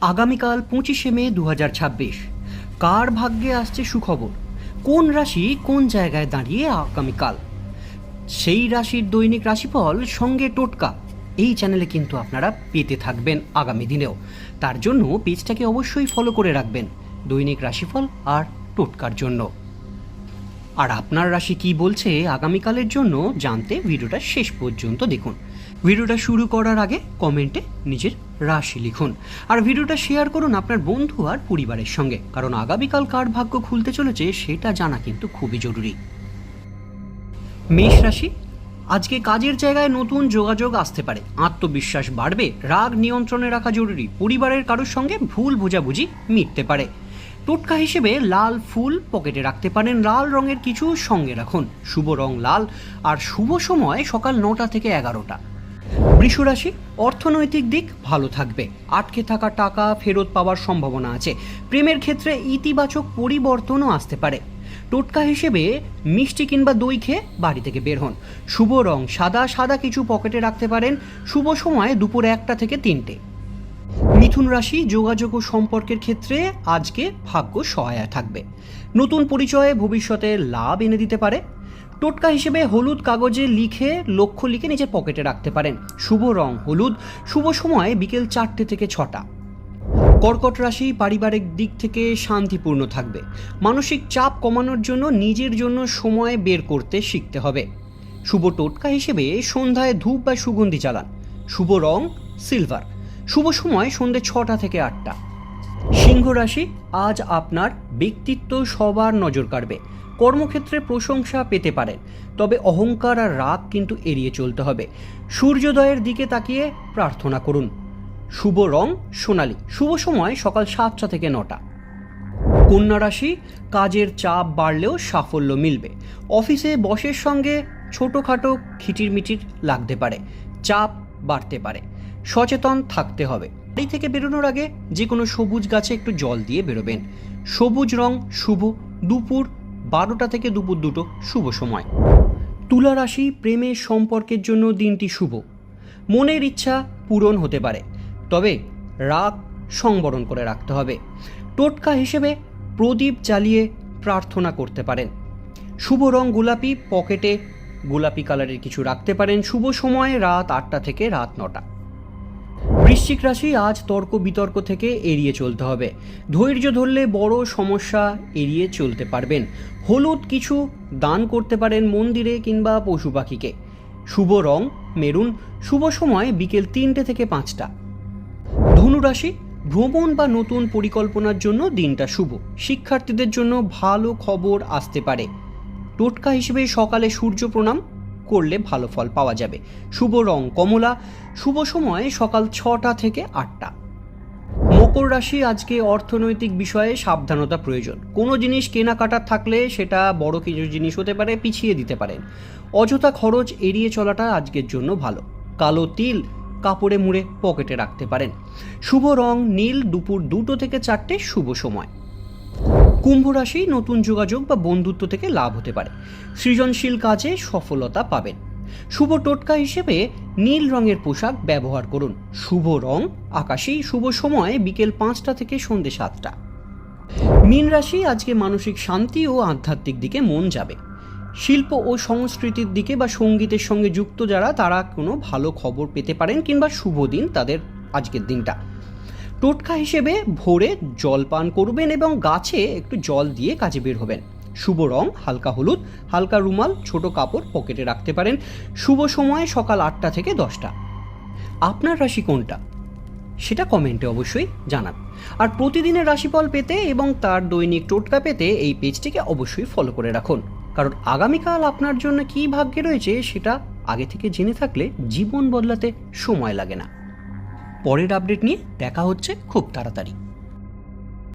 আগামীকাল 25শে মে 2026 কার ভাগ্যে আসছে সুখবর, কোন রাশি কোন জায়গায় দাঁড়িয়ে আগামীকাল, সেই রাশির দৈনিক রাশিফল সঙ্গে টোটকা এই চ্যানেলে কিন্তু আপনারা পেতে থাকবেন আগামী দিনেও। তার জন্য পেজটাকে অবশ্যই ফলো করে রাখবেন দৈনিক রাশিফল আর টোটকার জন্য। আর আপনার রাশি কি বলছে আগামীকালের জন্য জানতে ভিডিওটা শেষ পর্যন্ত দেখুন। ভিডিওটা শুরু করার আগে কমেন্টে নিজের রাশি লিখুন আর ভিডিওটা শেয়ার করুন আপনার বন্ধু আর পরিবারের সঙ্গে, কারণ আগামীকাল কার ভাগ্য খুলতে চলেছে সেটা জানা কিন্তু খুবই জরুরি। মেষ রাশি, আজকে কাজের জায়গায় নতুন যোগাযোগ আসতে পারে, আত্মবিশ্বাস বাড়বে, রাগ নিয়ন্ত্রণে রাখা জরুরি, পরিবারের কারোর সঙ্গে ভুল বোঝাবুঝি মিটতে পারে। টোটকা হিসেবে লাল ফুল পকেটে রাখতে পারেন, লাল রঙের কিছু সঙ্গে রাখুন, শুভ রং লাল আর শুভ সময় সকাল 9টা থেকে 11টা। বৃষ রাশি, অর্থনৈতিক দিক ভালো থাকবে, আটকে থাকা টাকা ফেরত পাওয়ার সম্ভাবনা আছে, প্রেমের ক্ষেত্রে ইতিবাচক পরিবর্তনও আসতে পারে। টোটকা হিসেবে মিষ্টি কিংবা দই খেয়ে বাড়ি থেকে বের হন, শুভ রং সাদা, সাদা কিছু পকেটে রাখতে পারেন, শুভ সময় দুপুর 1টা থেকে 3টে। মিথুন রাশি, যোগাযোগ ও সম্পর্কের ক্ষেত্রে আজকে ভাগ্য সহায়ক থাকবে, নতুন পরিচয়ে ভবিষ্যতে লাভ এনে দিতে পারে। টোটকা হিসেবে হলুদ কাগজে লিখে লক্ষ্য লিখে নিজের পকেটে রাখতে পারেন, শুভ রং হলুদ, শুভ সময় বিকেল 4টে থেকে 6টা। কর্কট রাশি, পারিবারিক দিক থেকে শান্তিপূর্ণ থাকবে, মানসিক চাপ কমানোর জন্য নিজের জন্য সময় বের করতে শিখতে হবে। শুভ টোটকা হিসেবে সন্ধ্যায় ধূপ বা সুগন্ধি জ্বালান, শুভ রং সিলভার, শুভ সময় সন্ধ্যে 6টা থেকে 8টা। সিংহ রাশি, আজ আপনার ব্যক্তিত্ব সবার নজর কাড়বে, কর্মক্ষেত্রে প্রশংসা পেতে পারেন, তবে অহংকার আর রাগ কিন্তু এড়িয়ে চলতে হবে। সূর্যোদয়ের দিকে তাকিয়ে প্রার্থনা করুন, শুভ রং সোনালী, শুভ সময় সকাল 7টা থেকে 9টা। কন্যা রাশি, কাজের চাপ বাড়লেও সাফল্য মিলবে, অফিসে বসের সঙ্গে ছোটোখাটো খিটিরমিটির লাগতে পারে, চাপ বাড়তে পারে, সচেতন থাকতে হবে। বাড়ি থেকে বেরোনোর আগে যে কোনো সবুজ গাছে একটু জল দিয়ে বেরোবেন, সবুজ রং শুভ, দুপুর 12টা থেকে দুপুর 2টো শুভ সময়। তুলা রাশি, প্রেমের সম্পর্কের জন্য দিনটি শুভ, মনের ইচ্ছা পূরণ হতে পারে, তবে রাগ সংবরণ করে রাখতে হবে। টোটকা হিসেবে প্রদীপ জ্বালিয়ে প্রার্থনা করতে পারেন, শুভ রং গোলাপি, পকেটে গোলাপি কালারের কিছু রাখতে পারেন, শুভ সময় রাত 8টা থেকে রাত 9টা। বৃশ্চিক রাশি, আজ তর্ক বিতর্ক থেকে এড়িয়ে চলতে হবে, ধৈর্য ধরলে বড় সমস্যা এড়িয়ে চলতে পারবেন। হলুদ কিছু দান করতে পারেন মন্দিরে কিংবা পশু পাখিকে, শুভ রং মেরুন, শুভ সময় বিকেল 3টে থেকে 5টা। ধনু রাশি, ভ্রমণ বা নতুন পরিকল্পনার জন্য দিনটা শুভ, শিক্ষার্থীদের জন্য ভালো খবর আসতে পারে। টোটকা হিসেবে সকালে সূর্য প্রণাম করলে ভালো ফল পাওয়া যাবে, শুভ রং কমলা, শুভ সময় সকাল 6টা থেকে 8টা। মকর রাশি, আজকে অর্থনৈতিক বিষয়ে সাবধানতা প্রয়োজন, কোনো জিনিস কেনাকাটা থাকলে সেটা বড় কিছু জিনিস হতে পারে, পিছিয়ে দিতে পারেন। অযথা খরচ এড়িয়ে চলাটা আজকের জন্য ভালো, কালো তিল কাপড়ে মুড়ে পকেটে রাখতে পারেন, শুভ রং নীল, দুপুর 2টো থেকে 4টে শুভ সময়। কুম্ভ রাশি, নতুন যোগাযোগ বা বন্ধুত্ব থেকে লাভ হতে পারে, সৃজনশীল কাজে সফলতা পাবেন। শুভ টোটকা হিসেবে নীল রঙের পোশাক ব্যবহার করুন, শুভ রং আকাশী, শুভ সময় বিকেল 5টা থেকে সন্ধ্যে 7টা। মীন রাশি, আজকে মানসিক শান্তি ও আধ্যাত্মিক দিকে মন যাবে, শিল্প ও সংস্কৃতির দিকে বা সঙ্গীতের সঙ্গে যুক্ত যারা তারা কোনো ভালো খবর পেতে পারেন কিংবা শুভ দিন তাদের আজকের দিনটা। টোটকা হিসেবে ভোরে জল পান করবেন এবং গাছে একটু জল দিয়ে কাজে বের হবেন, শুভ রং হালকা হলুদ, হালকা রুমাল ছোট কাপড় পকেটে রাখতে পারেন, শুভ সময় সকাল 8টা থেকে 10টা। আপনার রাশি কোনটা সেটা কমেন্টে অবশ্যই জানান। আর প্রতিদিনের রাশিফল পেতে এবং তার দৈনিক টোটকা পেতে এই পেজটিকে অবশ্যই ফলো করে রাখুন, কারণ আগামীকাল আপনার জন্য কী ভাগ্যে রয়েছে সেটা আগে থেকে জেনে থাকলে জীবন বদলাতে সময় লাগে না। পরের আপডেট নিয়ে দেখা হচ্ছে খুব তাড়াতাড়ি।